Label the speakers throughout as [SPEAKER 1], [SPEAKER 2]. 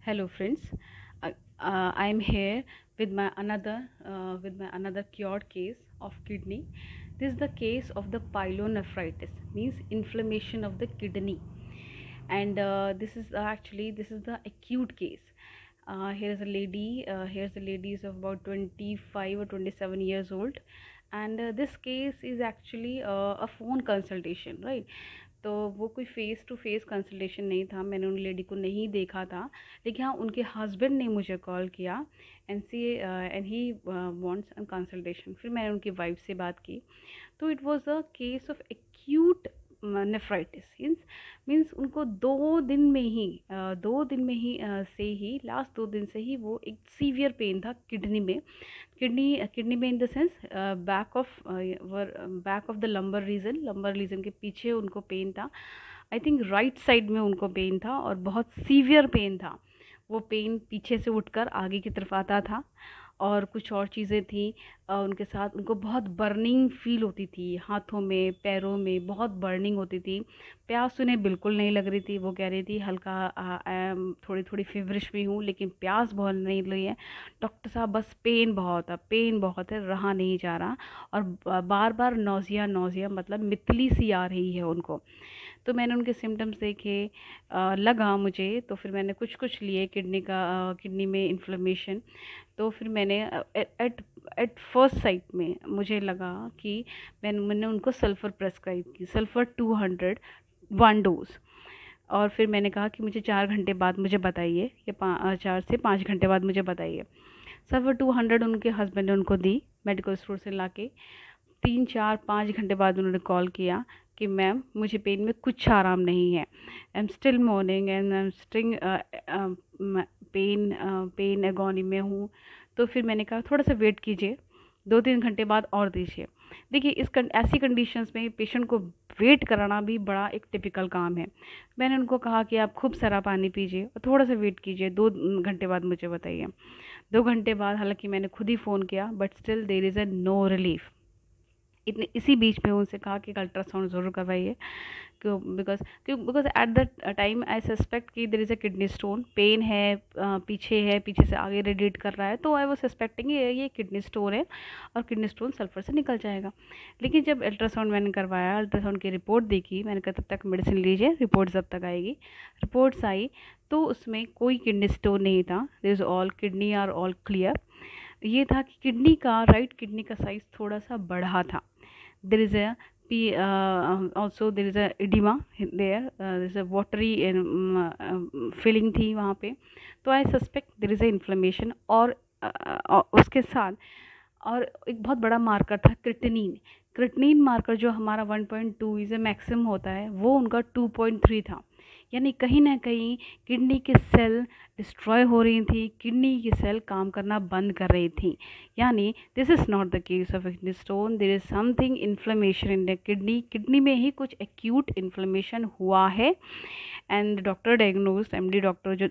[SPEAKER 1] Hello friends. I am here with my another cured case of kidney. This is the case of the pyelonephritis, means inflammation of the kidney, and this is the acute case. Here's a lady. Here's a lady is of about 25 or 27 years old, and this case is actually a phone consultation, right? तो वो कोई face to face consultation नहीं था, मैंने उन lady को नहीं देखा था, लेकिन हाँ उनके हस्बैंड ने मुझे कॉल किया and he wants a consultation. फिर मैंने उनकी वाइफ से बात की, तो it was a case of acute nephritis means उनको 2 दिन में ही 2 दिन में ही से ही लास्ट 2 दिन से ही वो एक सीवियर पेन था किडनी में। किडनी में in the sense back of the lumbar region के पीछे उनको पेन था। आई थिंक राइट साइड में उनको पेन था और बहुत सीवियर पेन था। वो पेन पीछे से उठकर आगे की तरफ आता था और कुछ और चीज़ें थी उनके साथ। उनको बहुत बर्निंग फील होती थी, हाथों में पैरों में बहुत बर्निंग होती थी। प्यास उन्हें बिल्कुल नहीं लग रही थी। वो कह रही थी हल्का थोड़ी थोड़ी फीवरिश भी हूँ, लेकिन प्यास बहुत नहीं लगी है डॉक्टर साहब, बस पेन बहुत है, रहा नहीं जा रहा। और बार बार नौजिया नौजिया मतलब मितली सी आ रही है उनको। तो मैंने उनके सिम्टम्स देखे, लगा मुझे, तो फिर मैंने कुछ कुछ लिए किडनी में इन्फ्लेमेशन। तो फिर मैंने एट एट फर्स्ट साइट में मुझे लगा कि मैंने उनको सल्फ़र प्रेस्क्राइब की, सल्फ़र 200 1 डोज। और फिर मैंने कहा कि मुझे 4 घंटे बाद मुझे बताइए, या 4 से 5 घंटे बाद मुझे बताइए। सल्फ़र 200 उनके हस्बैंड ने उनको दी मेडिकल स्टोर से लाके। 3 4 5 घंटे बाद उन्होंने कॉल किया कि मैम मुझे पेन में कुछ आराम नहीं है, I am still mourning and I am still pain agony में हूँ। तो फिर मैंने कहा थोड़ा सा वेट कीजिए, 2 3 घंटे बाद और दीजिए। देखिए ऐसी कंडीशंस में पेशेंट को वेट कराना भी बड़ा एक टिपिकल काम है। मैंने उनको कहा कि आप खूब सारा पानी पीजिए और थोड़ा सा वेट कीजिए, 2 घंटे बाद मुझे बताइए। 2 घंटे बाद हालांकि मैंने खुद ही फ़ोन किया, but still there is a no relief. इसी बीच में उनसे कहा कि अल्ट्रासाउंड ज़रूर करवाइए, क्यों because at the time I suspect कि there is a kidney stone, pain है, पीछे से आगे रेडिएट कर रहा है, तो आई वाज सस्पेक्टिंग ये किडनी स्टोन है और किडनी स्टोन सल्फर से निकल जाएगा। लेकिन जब अल्ट्रासाउंड मैंने करवाया, अल्ट्रासाउंड की रिपोर्ट देखी, मैंने कहा तब तक मेडिसिन लीजिए, रिपोर्ट जब तक आएगी। रिपोर्ट्स आई तो उसमें कोई किडनी स्टोन नहीं था, this is all kidney are all clear. ये था कि राइट किडनी का साइज़ थोड़ा सा बढ़ा था। there is a also there is a edema there, there is a watery feeling थी वहाँ पे। तो आई suspect there is a inflammation। और उसके साथ और एक बहुत बड़ा मार्कर था क्रिटनिन मार्कर, जो हमारा 1.2 इज़ ए मैक्सिमम होता है, वो उनका 2.3 था। यानी कहीं ना कहीं किडनी के सेल डिस्ट्रॉय हो रही थी, किडनी की सेल काम करना बंद कर रही थी। यानी this is not the case of kidney stone, there is something inflammation in the kidney में ही कुछ एक्यूट इन्फ्लेमेशन हुआ है। And doctor diagnose, MD doctor जो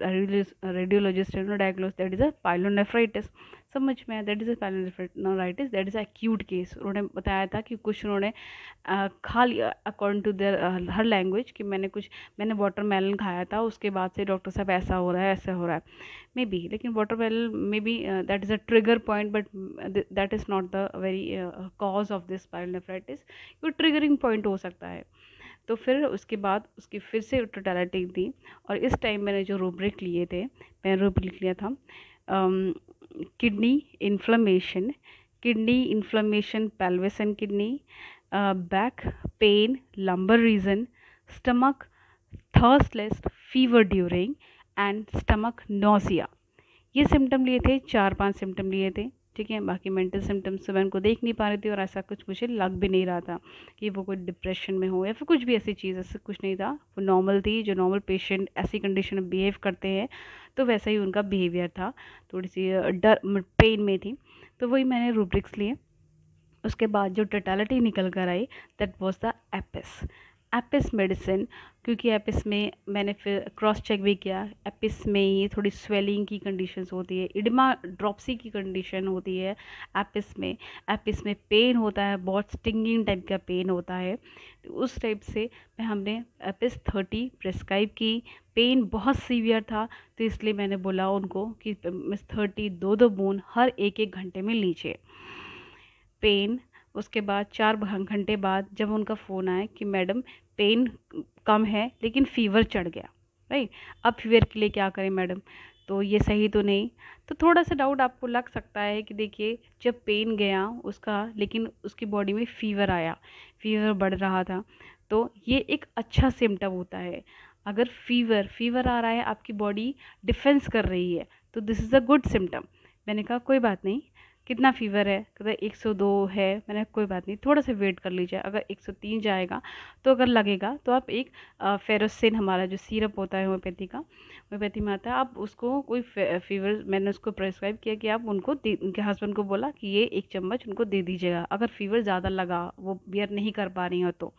[SPEAKER 1] रेडियोलॉजिस्ट है, उन्होंने diagnose that is a pyelonephritis. समझ में आया, that is a pyelonephritis, that is a acute case. उन्होंने बताया था कि कुछ उन्होंने खा लिया according to their her language, कि मैंने वाटरमेलन खाया था, उसके बाद से डॉक्टर साहब ऐसा हो रहा है, ऐसा हो रहा है। मे बी, लेकिन watermelon may be that is a trigger point, but that is not the very cause of this pyelonephritis. वो ट्रिगरिंग पॉइंट हो सकता है। तो फिर उसके बाद उसकी फिर से टोटलिटी दी, और इस टाइम मैंने जो रूब्रिक लिए थे, मैंने रूब्रिक लिया था kidney inflammation pelvis and kidney, back pain, lumbar region, stomach thirstless, fever during and stomach nausea. ये सिम्टम लिए थे, 4 5 सिम्टम लिए थे, ठीक है। बाकी मेंटल सिम्टम्स मैं उनको देख नहीं पा रही थी, और ऐसा कुछ मुझे लग भी नहीं रहा था कि वो कोई डिप्रेशन में हो या फिर कुछ भी ऐसी चीज़, ऐसा कुछ नहीं था। वो नॉर्मल थी, जो नॉर्मल पेशेंट ऐसी कंडीशन में बिहेव करते हैं, तो वैसा ही उनका बिहेवियर था। थोड़ी सी डर पेन में थी, तो वही मैंने रूब्रिक्स लिए। उसके बाद जो टोटलिटी निकल कर आई, that was the Apis. Apis medicine, क्योंकि एपिस में मैंने फिर क्रॉस चेक भी किया, एपिस में ये थोड़ी स्वेलिंग की कंडीशंस होती है, इडिमा ड्रॉप्सी की कंडीशन होती है एपिस में पेन होता है, बहुत स्टिंगिंग टाइप का पेन होता है। तो उस टाइप से हमने एपिस 30 प्रेस्क्राइब की। पेन बहुत सीवियर था, तो इसलिए मैंने बोला उनको कि मिस 30 दो बूंद हर एक एक घंटे में लीजिए। पेन, उसके बाद 4 घंटे बाद जब उनका फ़ोन आया कि मैडम पेन कम है लेकिन फ़ीवर चढ़ गया, राइट। अब फीवर के लिए क्या करें मैडम, तो ये सही तो नहीं। तो थोड़ा सा डाउट आपको लग सकता है कि देखिए जब पेन गया उसका, लेकिन उसकी बॉडी में फ़ीवर आया, फ़ीवर बढ़ रहा था, तो ये एक अच्छा सिम्टम होता है। अगर फीवर आ रहा है, आपकी बॉडी डिफेंस कर रही है, तो this is a good symptom. मैंने कहा कोई बात नहीं, कितना फ़ीवर है, कहते 102 है। मैंने कोई बात नहीं, थोड़ा सा वेट कर लीजिए, अगर 103 जाएगा तो अगर लगेगा तो आप एक फेरोसिन, हमारा जो सिरप होता है होम्योपैथी में आता है, आप उसको कोई फीवर, मैंने उसको प्रेस्क्राइब किया कि आप उनको उनके हस्बैंड को बोला कि ये 1 चम्मच उनको दे दीजिएगा अगर फीवर ज़्यादा लगा, वो बियर नहीं कर पा रही हो तो।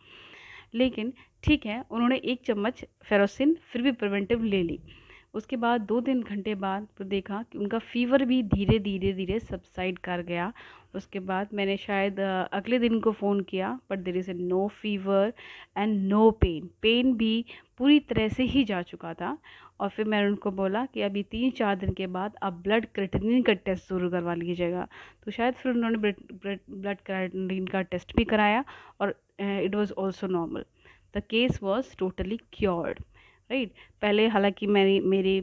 [SPEAKER 1] लेकिन ठीक है, उन्होंने 1 चम्मच फेरोसिन फिर भी प्रिवेंटिव ले ली। उसके बाद 2-3 घंटे बाद फिर देखा कि उनका फ़ीवर भी धीरे धीरे धीरे सबसाइड कर गया। उसके बाद मैंने शायद अगले दिन को फ़ोन किया, but there is no fever and no pain, pain भी पूरी तरह से ही जा चुका था। और फिर मैंने उनको बोला कि अभी 3-4 दिन के बाद आप ब्लड क्रिएटिनिन का टेस्ट ज़रूर करवा लीजिएगा। तो शायद फिर उन्होंने ब्लड क्रिएटिनिन का टेस्ट भी कराया, और it was also normal. The case was totally cured, right. पहले हालांकि मेरी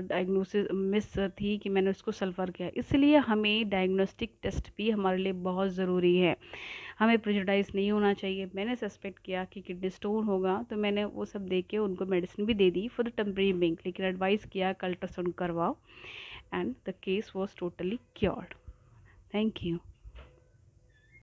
[SPEAKER 1] डायग्नोसिस मिस थी कि मैंने उसको सल्फ़र किया, इसलिए हमें डायग्नोस्टिक टेस्ट भी हमारे लिए बहुत ज़रूरी है। हमें प्रेजुडाइज नहीं होना चाहिए। मैंने सस्पेक्ट किया कि किडनी स्टोन होगा, तो मैंने वो सब देख के उनको मेडिसिन भी दे दी फॉर द टेम्परेरी बिंग, लेकिन एडवाइस किया अल्ट्रासाउंड करवाओ, and the case was totally cured. Thank you.